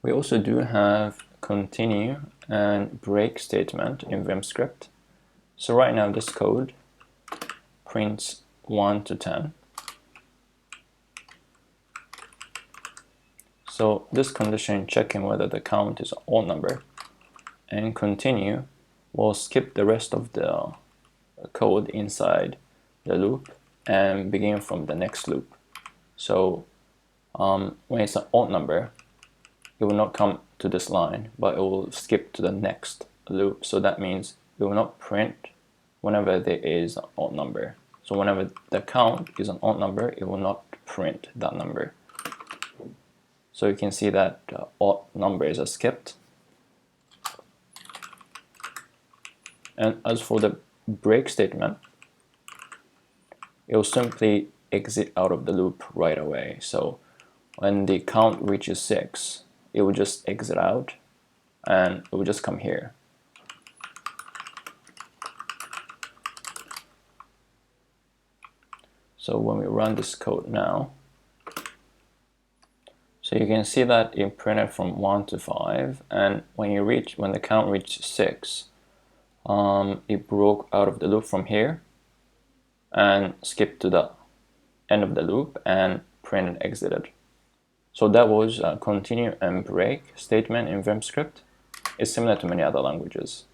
We also do have continue and break statement in Vimscript. So right now this code prints 1 to 10. So this condition checking whether the count is an odd number, and continue will skip the rest of the code inside the loop and begin from the next loop. So when it's an odd number, it will not come to this line, but it will skip to the next loop. So that means it will not print whenever there is an odd number. So whenever the count is an odd number, it will not print that number. So you can see that odd numbers are skipped. And as for the break statement, it will simply exit out of the loop right away. So when the count reaches 6, it will just exit out and it will just come here. So when we run this code now, so you can see that it printed from 1 to 5, and when the count reached 6, it broke out of the loop from here and skipped to the end of the loop and print and exited. So that was continue and break statement in Vimscript. It's similar to many other languages.